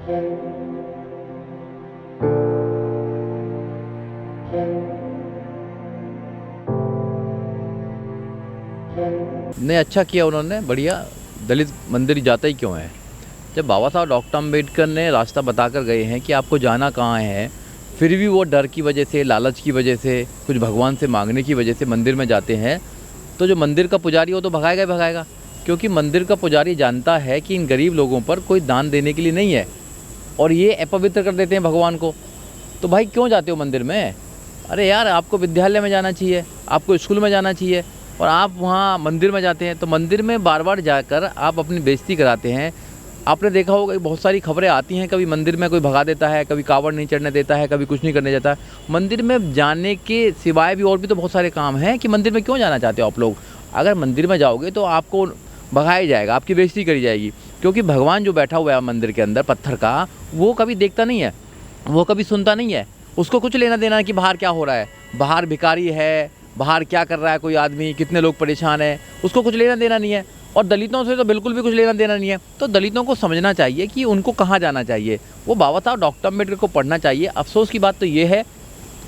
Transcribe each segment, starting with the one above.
नहीं, अच्छा किया उन्होंने, बढ़िया। दलित मंदिर जाता ही क्यों है? जब बाबा साहब डॉक्टर अम्बेडकर ने रास्ता बताकर गए हैं कि आपको जाना कहाँ है, फिर भी वो डर की वजह से, लालच की वजह से, कुछ भगवान से मांगने की वजह से मंदिर में जाते हैं, तो जो मंदिर का पुजारी वो तो भगाएगा ही भगाएगा। क्योंकि मंदिर का पुजारी जानता है कि इन गरीब लोगों पर कोई दान देने के लिए नहीं है और ये अपवित्र कर देते हैं भगवान को। तो भाई क्यों जाते हो मंदिर में? अरे यार, आपको विद्यालय में जाना चाहिए, आपको स्कूल में जाना चाहिए, और आप वहाँ मंदिर में जाते हैं। तो मंदिर में बार बार जाकर आप अपनी बेइज्जती कराते हैं। आपने देखा होगा कि बहुत सारी खबरें आती हैं, कभी मंदिर में कोई भगा देता है, कभी कावड़ नहीं चढ़ने देता है, कभी कुछ नहीं करने देता है। मंदिर में जाने के सिवाय भी और भी तो बहुत सारे काम हैं कि मंदिर में क्यों जाना चाहते हो आप लोग? अगर मंदिर में जाओगे तो आपको भगाया जाएगा, आपकी बेइज्जती करी जाएगी। क्योंकि भगवान जो बैठा हुआ है मंदिर के अंदर पत्थर का, वो कभी देखता नहीं है, वो कभी सुनता नहीं है, उसको कुछ लेना देना कि बाहर क्या हो रहा है, बाहर भिखारी है, बाहर क्या कर रहा है कोई आदमी, कितने लोग परेशान हैं, उसको कुछ लेना देना नहीं है। और दलितों से तो बिल्कुल भी कुछ लेना देना नहीं है। तो दलितों को समझना चाहिए कि उनको कहाँ जाना चाहिए। वो बाबा साहब डॉक्टर अम्बेडकर को पढ़ना चाहिए। अफसोस की बात तो ये है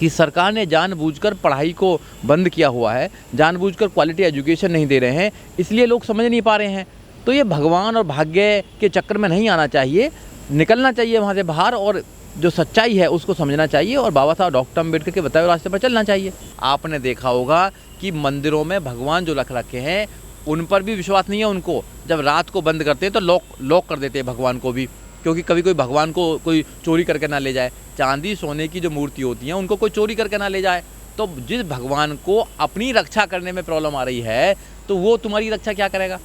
कि सरकार ने जानबूझकर पढ़ाई को बंद किया हुआ है, जानबूझकर क्वालिटी एजुकेशन नहीं दे रहे हैं, इसलिए लोग समझ नहीं पा रहे हैं। तो ये भगवान और भाग्य के चक्कर में नहीं आना चाहिए, निकलना चाहिए वहाँ से बाहर और जो सच्चाई है उसको समझना चाहिए और बाबा साहब डॉक्टर अम्बेडकर के बताए हुए रास्ते पर चलना चाहिए। आपने देखा होगा कि मंदिरों में भगवान जो रख रखे हैं उन पर भी विश्वास नहीं है उनको। जब रात को बंद करते हैं तो लॉक कर देते हैं भगवान को भी, क्योंकि कभी कोई भगवान को कोई चोरी करके ना ले जाए। चांदी सोने की जो मूर्ति होती हैं उनको कोई चोरी करके ना ले जाए। तो जिस भगवान को अपनी रक्षा करने में प्रॉब्लम आ रही है तो वो तुम्हारी रक्षा क्या करेगा?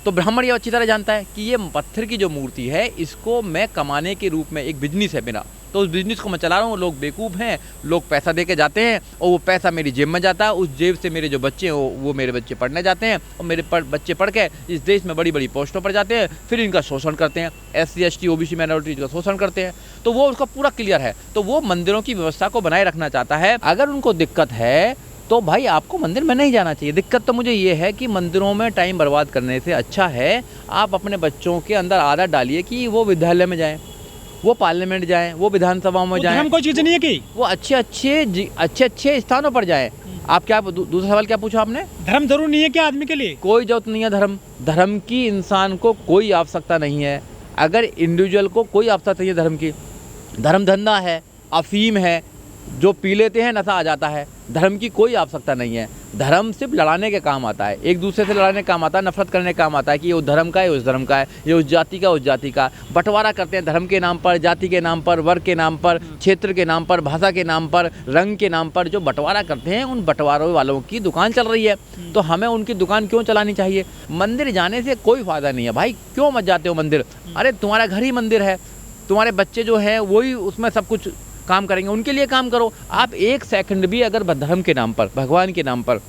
तो ब्राह्मण ये अच्छी तरह जानता है कि ये पत्थर की जो मूर्ति है इसको मैं कमाने के रूप में, एक बिजनेस है मेरा, तो उस बिजनेस को मैं चला रहा हूँ। लोग बेवकूफ़ हैं, लोग पैसा दे के जाते हैं और वो पैसा मेरी जेब में जाता है। उस जेब से मेरे जो बच्चे हैं वो मेरे बच्चे पढ़ने जाते हैं और मेरे बच्चे पढ़ के इस देश में बड़ी बड़ी पोस्टों पर जाते हैं, फिर इनका शोषण करते हैं, SC ST OBC माइनॉरिटीज का शोषण करते हैं। तो वो उसका पूरा क्लियर है। तो वो मंदिरों की व्यवस्था को बनाए रखना चाहता है। अगर उनको दिक्कत है तो भाई आपको मंदिर में नहीं जाना चाहिए। दिक्कत तो मुझे ये है कि मंदिरों में टाइम बर्बाद करने से अच्छा है आप अपने बच्चों के अंदर आदत डालिए कि वो विद्यालय में जाएं, वो पार्लियामेंट जाएं, वो विधानसभा में जाएं। कोई चीज़ नहीं है कि वो अच्छे स्थानों पर जाएं। आप क्या दूसरा सवाल क्या पूछा आपने? धर्म जरूरी नहीं है क्या आदमी के लिए? कोई जरूरत नहीं है धर्म की, इंसान को कोई आवश्यकता नहीं है। अगर इंडिविजुअल को कोई आवश्यकता नहीं है धर्म की, धर्म धंधा है, अफीम है, जो पी लेते हैं नशा आ जाता है। धर्म की कोई आवश्यकता नहीं है। धर्म सिर्फ लड़ाने के काम आता है, एक दूसरे से लड़ाने का काम आता है, नफरत करने का काम आता है कि ये उस धर्म का है, उस धर्म का है, ये उस जाति का, उस जाति का। बंटवारा करते हैं धर्म के नाम पर, जाति के नाम पर, वर्ग के नाम पर, क्षेत्र के नाम पर, भाषा के नाम पर, रंग के नाम पर। जो बंटवारा करते हैं उन बंटवारों वालों की दुकान चल रही है, तो हमें उनकी दुकान क्यों चलानी चाहिए? मंदिर जाने से कोई फ़ायदा नहीं है भाई। क्यों मत जाते हो मंदिर? अरे तुम्हारा घर ही मंदिर है, तुम्हारे बच्चे जो हैं वही उसमें सब कुछ काम करेंगे, उनके लिए काम करो। आप एक सेकंड भी अगर धर्म के नाम पर, भगवान के नाम पर,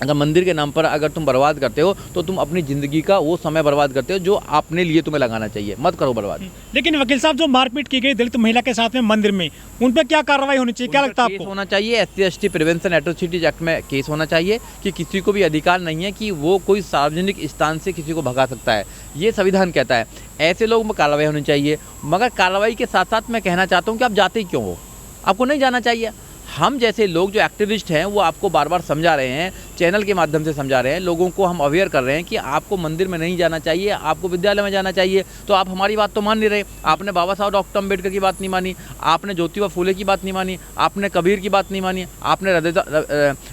अगर मंदिर के नाम पर अगर तुम बर्बाद करते हो तो तुम अपनी ज़िंदगी का वो समय बर्बाद करते हो जो अपने लिए तुम्हें लगाना चाहिए। मत करो बर्बाद। लेकिन वकील साहब, जो मारपीट की गई दलित महिला के साथ में मंदिर में, उन पर क्या कार्रवाई होनी चाहिए? क्या लगता है आपको? होना चाहिए SC ST prevention atrocities act में केस होना चाहिए कि किसी को भी अधिकार नहीं है कि वो कोई सार्वजनिक स्थान से किसी को भगा सकता है, ये संविधान कहता है। ऐसे लोगों में कार्रवाई होनी चाहिए। मगर कार्रवाई के साथ साथ मैं कहना चाहता हूँ कि आप जाते ही क्यों हो? आपको नहीं जाना चाहिए। हम जैसे लोग जो एक्टिविस्ट हैं वो आपको बार बार समझा रहे हैं, चैनल के माध्यम से समझा रहे हैं, लोगों को हम अवेयर कर रहे हैं कि आपको मंदिर में नहीं जाना चाहिए, आपको विद्यालय में जाना चाहिए। तो आप हमारी बात तो मान नहीं रहे। आपने बाबा साहब डॉक्टर अम्बेडकर की बात नहीं मानी, आपने ज्योतिबा फूले की बात नहीं मानी, आपने कबीर की बात नहीं मानी, आपने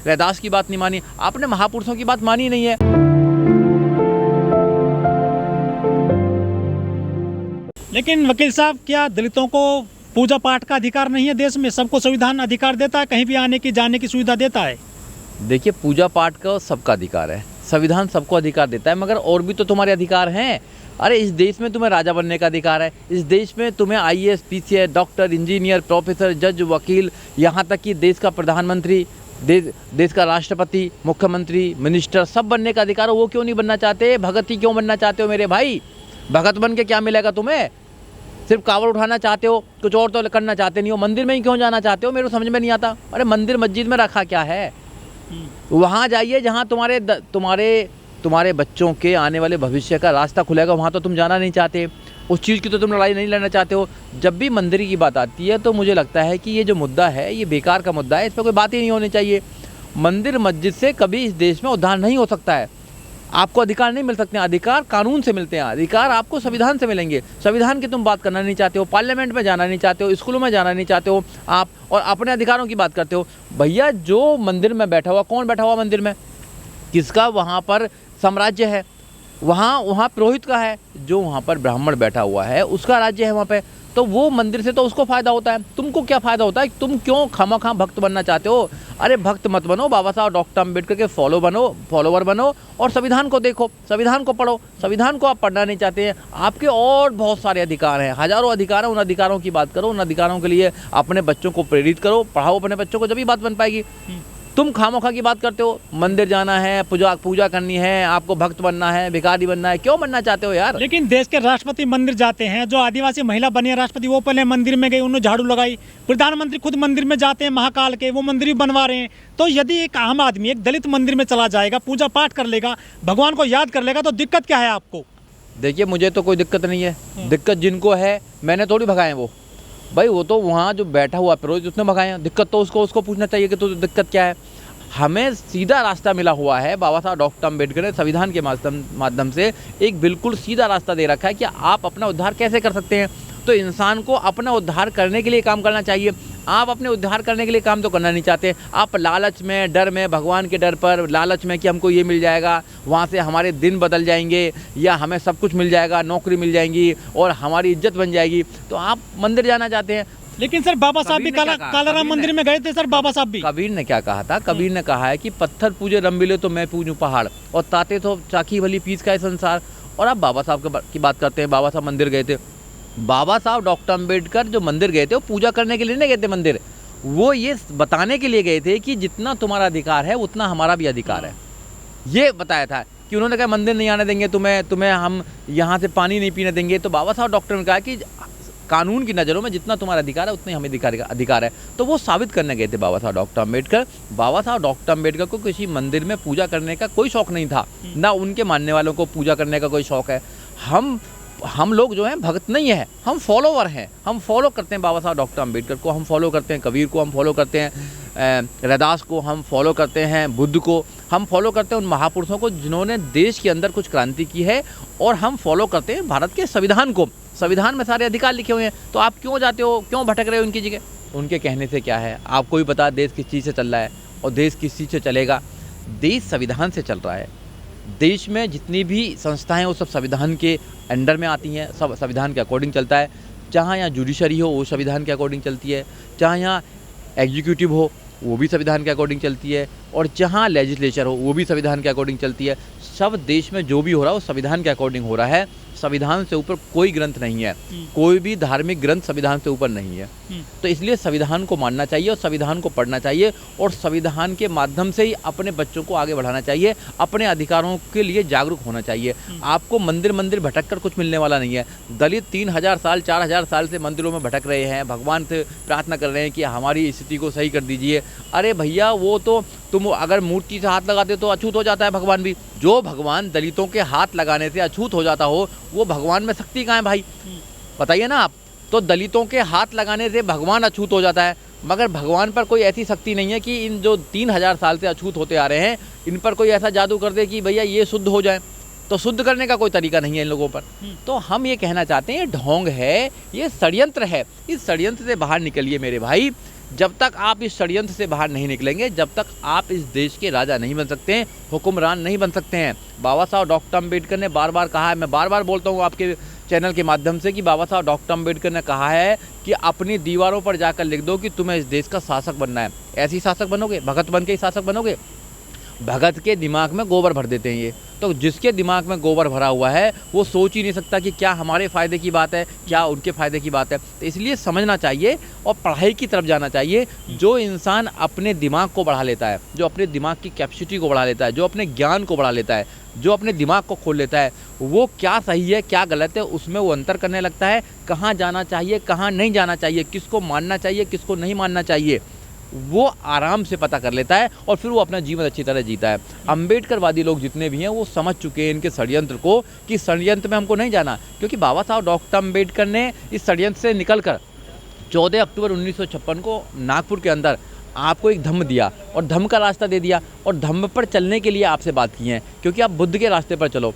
रैदास की बात नहीं मानी, आपने महापुरुषों की बात मानी नहीं है। लेकिन वकील साहब, क्या दलितों को पूजा पाठ का अधिकार नहीं है? देश में सबको संविधान अधिकार देता है, कहीं भी आने की जाने की सुविधा देता है। देखिए, पूजा पाठ का सबका अधिकार है, संविधान सबको अधिकार देता है, मगर और भी तो तुम्हारे अधिकार हैं। अरे इस देश में तुम्हें राजा बनने का अधिकार है, इस देश में तुम्हें IAS PCS, doctor, engineer, professor, जज, वकील, यहाँ तक कि देश का प्रधानमंत्री, देश का राष्ट्रपति, मुख्यमंत्री, मिनिस्टर सब बनने का अधिकार है। वो क्यों नहीं बनना चाहते? भगत ही क्यों बनना चाहते हो मेरे भाई? भगत बन के क्या मिलेगा तुम्हें? सिर्फ कावड़ उठाना चाहते हो, कुछ और तो करना चाहते नहीं हो। मंदिर में ही क्यों जाना चाहते हो? मेरे को समझ में नहीं आता। अरे मंदिर मस्जिद में रखा क्या है? वहाँ जाइए जहाँ तुम्हारे बच्चों के आने वाले भविष्य का रास्ता खुलेगा, वहाँ तो तुम जाना नहीं चाहते। उस चीज़ की तो तुम लड़ाई नहीं लड़ना चाहते हो। जब भी मंदिर की बात आती है तो मुझे लगता है कि ये जो मुद्दा है ये बेकार का मुद्दा है, इस पर कोई बात ही नहीं होनी चाहिए। मंदिर मस्जिद से कभी इस देश में उद्धार नहीं हो सकता है। आपको अधिकार नहीं मिल सकते हैं, अधिकार कानून से मिलते हैं, अधिकार आपको संविधान से मिलेंगे। संविधान की तुम बात करना नहीं चाहते हो, पार्लियामेंट में जाना नहीं चाहते हो, स्कूलों में जाना नहीं चाहते हो आप, और अपने अधिकारों की बात करते हो। भैया जो मंदिर में बैठा हुआ, कौन बैठा हुआ मंदिर में, किसका वहाँ पर साम्राज्य है, वहाँ पुरोहित का है, जो वहाँ पर ब्राह्मण बैठा हुआ है उसका राज्य है वहाँ पे। तो वो मंदिर से तो उसको फ़ायदा होता है, तुमको क्या फ़ायदा होता है? तुम क्यों खामखा भक्त बनना चाहते हो? अरे भक्त मत बनो, बाबा साहब डॉक्टर अम्बेडकर के फॉलोवर बनो और संविधान को देखो, संविधान को पढ़ो। संविधान को आप पढ़ना नहीं चाहते हैं, आपके और बहुत सारे अधिकार हैं, हज़ारों अधिकार हैं। उन अधिकारों की बात करो, उन अधिकारों के लिए अपने बच्चों को प्रेरित करो, पढ़ाओ अपने बच्चों को, जब ही बात बन पाएगी। तुम खामोखा की बात करते हो, मंदिर जाना है, पूजा करनी है, आपको भक्त बनना है, भिखारी बनना है, क्यों बनना चाहते हो यार? लेकिन देश के राष्ट्रपति मंदिर जाते हैं, जो आदिवासी महिला बनी है राष्ट्रपति वो पहले मंदिर में गई, उन्होंने झाड़ू लगाई। प्रधानमंत्री खुद मंदिर में जाते हैं, महाकाल के वो मंदिर भी बनवा रहे हैं। तो यदि एक आम आदमी एक दलित मंदिर में चला जाएगा, पूजा पाठ कर लेगा, भगवान को याद कर लेगा, तो दिक्कत क्या है आपको? देखिए मुझे तो कोई दिक्कत नहीं है, दिक्कत जिनको है, मैंने थोड़ी भगाए वो भाई, वो तो वहाँ जो बैठा हुआ पुरोहित उसने भगाए हैं। दिक्कत तो उसको पूछना चाहिए कि तो दिक्कत क्या है। हमें सीधा रास्ता मिला हुआ है, बाबा साहब डॉक्टर अम्बेडकर ने संविधान के माध्यम से एक बिल्कुल सीधा रास्ता दे रखा है कि आप अपना उद्धार कैसे कर सकते हैं। तो इंसान को अपना उद्धार करने के लिए काम करना चाहिए। आप अपने उद्धार करने के लिए काम तो करना नहीं चाहते, आप लालच में, डर में, भगवान के डर पर, लालच में कि हमको ये मिल जाएगा, वहाँ से हमारे दिन बदल जाएंगे, या हमें सब कुछ मिल जाएगा, नौकरी मिल जाएगी और हमारी इज्जत बन जाएगी, तो आप मंदिर जाना चाहते हैं। लेकिन सर बाबा साहब भी कालाराम मंदिर में गए थे सर, बाबा साहब भी। कबीर ने क्या कहा था? कबीर ने कहा है कि पत्थर पूजे रंबीले तो मैं पूजूं पहाड़, और ताते तो चाकी भली पीस का है संसार। और आप बाबा साहब की बात करते हैं, बाबा साहब मंदिर गए थे। बाबा साहब डॉक्टर अम्बेडकर जो मंदिर गए थे वो पूजा करने के लिए नहीं गए थे मंदिर, वो ये बताने के लिए गए थे कि जितना तुम्हारा अधिकार है उतना हमारा भी अधिकार है। ये बताया था कि उन्होंने कहा मंदिर नहीं आने देंगे तुम्हें हम यहाँ से पानी नहीं पीने देंगे। तो बाबा साहब डॉक्टर ने कहा कि कानून की नज़रों में जितना तुम्हारा अधिकार है उतना ही हमें अधिकार है। तो वो साबित करने गए थे बाबा साहब डॉक्टर अम्बेडकर। बाबा साहब डॉक्टर अम्बेडकर को किसी मंदिर में पूजा करने का कोई शौक़ नहीं था, ना उनके मानने वालों को पूजा करने का कोई शौक़ है। हम लोग जो हैं भक्त नहीं है, हम फॉलोवर हैं, हम फॉलो करते हैं बाबा साहब डॉक्टर अम्बेडकर को, हम फॉलो करते हैं कबीर को, हम फॉलो करते हैं रैदास को, हम फॉलो करते हैं बुद्ध को, हम फॉलो करते हैं उन महापुरुषों को जिन्होंने देश के अंदर कुछ क्रांति की है, और हम फॉलो करते हैं भारत के संविधान को। संविधान में सारे अधिकार लिखे हुए हैं। तो आप क्यों जाते हो, क्यों भटक रहे हो उनकी जगह? उनके कहने से क्या है? आपको भी पता देश किस चीज़ से चल रहा है, और देश किस चीज़ से चलेगा? देश संविधान से चल रहा है। देश में जितनी भी संस्थाएं वो सब संविधान के अंडर में आती हैं, सब संविधान के अकॉर्डिंग चलता है। जहाँ यहाँ जुडिशरी हो वो संविधान के अकॉर्डिंग चलती है, जहाँ यहाँ एग्जीक्यूटिव हो वो भी संविधान के अकॉर्डिंग चलती है, और जहाँ लेजिस्लेचर हो वो भी संविधान के अकॉर्डिंग चलती है। सब देश में जो भी हो रहा है वो संविधान के अकॉर्डिंग हो रहा है। संविधान से ऊपर कोई ग्रंथ नहीं है, कोई भी धार्मिक ग्रंथ संविधान से ऊपर नहीं है। तो इसलिए संविधान को मानना चाहिए और संविधान को पढ़ना चाहिए, और संविधान के माध्यम से ही अपने बच्चों को आगे बढ़ाना चाहिए, अपने अधिकारों के लिए जागरूक होना चाहिए। आपको मंदिर भटक कर कुछ मिलने वाला नहीं है। दलित 3000 साल 4000 साल से मंदिरों में भटक रहे हैं, भगवान से प्रार्थना कर रहे हैं कि हमारी स्थिति को सही कर दीजिए। अरे भैया वो तो तुम अगर मूर्ति से हाथ लगाते तो अछूत हो जाता है भगवान भी। जो भगवान दलितों के हाथ लगाने से अछूत हो जाता हो, वो भगवान में शक्ति कहाँ है भाई? बताइए ना आप। तो दलितों के हाथ लगाने से भगवान अछूत हो जाता है, मगर भगवान पर कोई ऐसी शक्ति नहीं है कि इन जो 3000 साल से अछूत होते आ रहे हैं इन पर कोई ऐसा जादू कर दे कि भैया ये शुद्ध हो जाए। तो शुद्ध करने का कोई तरीका नहीं है इन लोगों पर। तो हम ये कहना चाहते हैं, ये ढोंग है, ये षड्यंत्र है। इस षड्यंत्र से बाहर निकलिए मेरे भाई। जब तक आप इस षड्यंत्र से बाहर नहीं निकलेंगे, जब तक आप इस देश के राजा नहीं बन सकते हैं, हुक्मरान नहीं बन सकते हैं। बाबा साहब डॉक्टर अम्बेडकर ने बार बार कहा है, मैं बार बार बोलता हूँ आपके चैनल के माध्यम से, कि बाबा साहब डॉक्टर अम्बेडकर ने कहा है कि अपनी दीवारों पर जाकर लिख दो कि तुम्हें इस देश का शासक बनना है। ऐसी शासक बनोगे? भगत बन के ही शासक बनोगे? भगत के दिमाग में गोबर भर देते हैं ये। तो जिसके दिमाग में गोबर भरा हुआ है वो सोच ही नहीं सकता कि क्या हमारे फ़ायदे की बात है, क्या उनके फ़ायदे की बात है। तो इसलिए समझना चाहिए और पढ़ाई की तरफ जाना चाहिए। जो इंसान अपने दिमाग को बढ़ा लेता है, जो अपने दिमाग की कैपेसिटी को बढ़ा लेता है, जो अपने ज्ञान को बढ़ा लेता है, जो अपने दिमाग को खोल लेता है, वो क्या सही है क्या गलत है उसमें वो अंतर करने लगता है। कहाँ जाना चाहिए, कहाँ नहीं जाना चाहिए, किसको मानना चाहिए, किसको नहीं मानना चाहिए। वो आराम से पता कर लेता है और फिर वो अपना जीवन अच्छी तरह जीता है। अम्बेडकरवादी लोग जितने भी हैं वो समझ चुके हैं इनके षड्यंत्र को, कि षड्यंत्र में हमको नहीं जाना, क्योंकि बाबा साहब डॉक्टर अम्बेडकर ने इस षड्यंत्र से निकलकर 14 अक्टूबर 1956 को नागपुर के अंदर आपको एक धम्म दिया और धम्म का रास्ता दे दिया, और धम्म पर चलने के लिए आपसे बात की है, क्योंकि आप बुद्ध के रास्ते पर चलो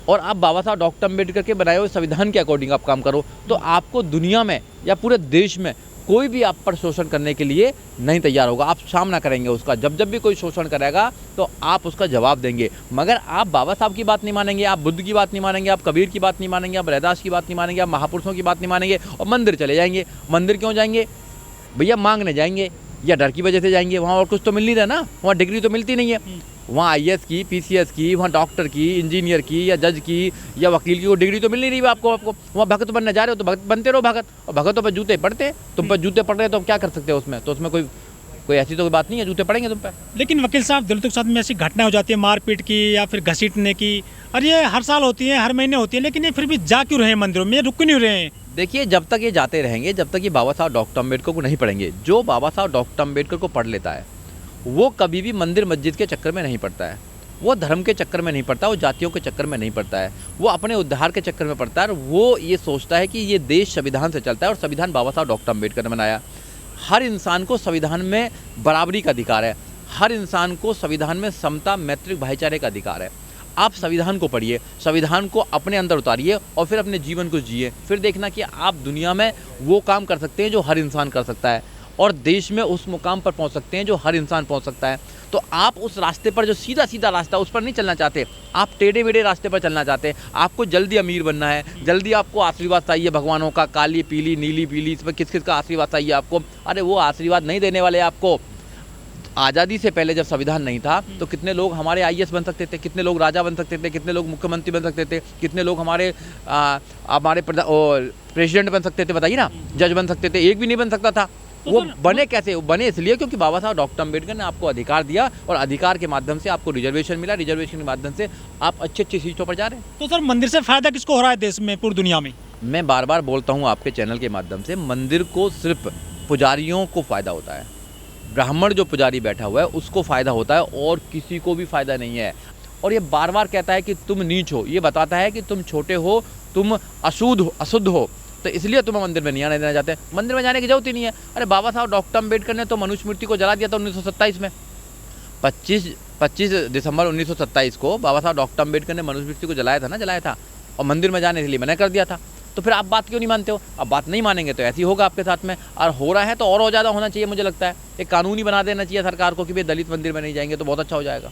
और आप बाबा साहब डॉक्टर अम्बेडकर के बनाए हुए संविधान के अकॉर्डिंग आप काम करो, तो आपको दुनिया में या पूरे देश में कोई भी आप पर शोषण करने के लिए नहीं तैयार होगा। आप सामना करेंगे उसका, जब जब भी कोई शोषण करेगा तो आप उसका जवाब देंगे। मगर आप बाबा साहब की बात नहीं मानेंगे, आप बुद्ध की बात नहीं मानेंगे, आप कबीर की बात नहीं मानेंगे, आप रैदास की बात नहीं मानेंगे, आप महापुरुषों की बात नहीं मानेंगे और मंदिर चले जाएंगे। मंदिर क्यों जाएंगे भैया? मांगने जाएंगे या डर की वजह से जाएंगे? वहाँ और कुछ तो मिल नहीं रहा ना, वहाँ डिग्री तो मिलती नहीं है। वहाँ IAS की, PCS की, वहाँ डॉक्टर की, इंजीनियर की या जज की या वकील की वो डिग्री तो मिल नहीं रही आपको। वहाँ भगत बनने जा रहे हो तो भगत बनते रहो भगत, और भगतों पर जूते पड़ते हैं, तुम पर जूते पड़ रहे हैं तो क्या कर सकते हो उसमें? तो उसमें कोई ऐसी तो कोई बात नहीं है, जूते पड़ेंगे तुम पर। लेकिन वकील साहब, दलितों के साथ में ऐसी घटना हो जाती है मारपीट की या फिर घसीटने की, और ये हर साल होती है, हर महीने होती है, लेकिन ये फिर भी जा क्यों रहे हैं मंदिरों में, ये रुक क्यों नहीं रहे हैं? देखिए, जब तक ये जाते रहेंगे, जब तक ये बाबा साहब डॉक्टर अम्बेडकर को नहीं पढ़ेंगे, जो बाबा साहब डॉक्टर अम्बेडकर को पढ़ लेता है वो कभी भी मंदिर मस्जिद के चक्कर में नहीं पड़ता है, वो धर्म के चक्कर में नहीं पड़ता, वो जातियों के चक्कर में नहीं पड़ता है, वो अपने उद्धार के चक्कर में पड़ता है। और वो ये सोचता है कि ये देश संविधान से चलता है और संविधान बाबा साहब डॉक्टर अम्बेडकर ने बनाया। हर इंसान को संविधान में बराबरी का अधिकार है, हर इंसान को संविधान में समता, मैत्री, भाईचारे का अधिकार है। आप संविधान को पढ़िए, संविधान को अपने अंदर उतारिए और फिर अपने जीवन को जिए, फिर देखना कि आप दुनिया में वो काम कर सकते हैं जो हर इंसान कर सकता है, और देश में उस मुकाम पर पहुंच सकते हैं जो हर इंसान पहुंच सकता है। तो आप उस रास्ते पर, जो सीधा सीधा रास्ता, उस पर नहीं चलना चाहते, आप टेढ़े मेढ़े रास्ते पर चलना चाहते हैं। आपको जल्दी अमीर बनना है, जल्दी आपको आशीर्वाद चाहिए भगवानों का, काली पीली नीली पीली, इस पर किस किस का आशीर्वाद चाहिए आपको? अरे वो आशीर्वाद नहीं देने वाले आपको। आज़ादी से पहले जब संविधान नहीं था तो कितने लोग हमारे IAS बन सकते थे, कितने लोग राजा बन सकते थे, कितने लोग मुख्यमंत्री बन सकते थे, कितने लोग हमारे प्रेसिडेंट बन सकते थे, बताइए ना, जज बन सकते थे, एक भी नहीं बन सकता था। तो वो बने कैसे? वो बने इसलिए क्योंकि बाबा साहब डॉक्टर अम्बेडकर ने आपको अधिकार दिया, और अधिकार के माध्यम से आपको रिजर्वेशन मिला, रिजर्वेशन के माध्यम से आप अच्छी अच्छी सीटों पर जा रहे हैं। तो सर, मंदिर से फायदा किसको हो रहा है देश में, पूरी दुनिया में? मैं बार बार बोलता हूँ आपके चैनल के माध्यम से, मंदिर को सिर्फ पुजारियों को फ़ायदा होता है, ब्राह्मण जो पुजारी बैठा हुआ है उसको फ़ायदा होता है, और किसी को भी फ़ायदा नहीं है। और ये बार बार कहता है कि तुम नीच हो, ये बताता है कि तुम छोटे हो, तुम अशुद्ध हो, तो इसलिए तुम्हें मंदिर में नहीं आने देना चाहते। मंदिर में जाने की जरूरत ही नहीं है। अरे बाबा साहब डॉक्टर अम्बेडकर ने तो मनुस्मृति को जला दिया था 1927 में। 25 दिसंबर 1927 को बाबा साहब डॉक्टर अम्बेडकर ने मनुस्मृति को जलाया था, और मंदिर में जाने के लिए मना कर दिया था। तो फिर आप बात क्यों नहीं मानते हो? अब बात नहीं मानेंगे तो ऐसी होगा आपके साथ में, और हो रहा है तो और ज़्यादा होना चाहिए। मुझे लगता है एक कानून ही बना देना चाहिए सरकार को कि भाई दलित मंदिर में नहीं जाएंगे, तो बहुत अच्छा हो जाएगा।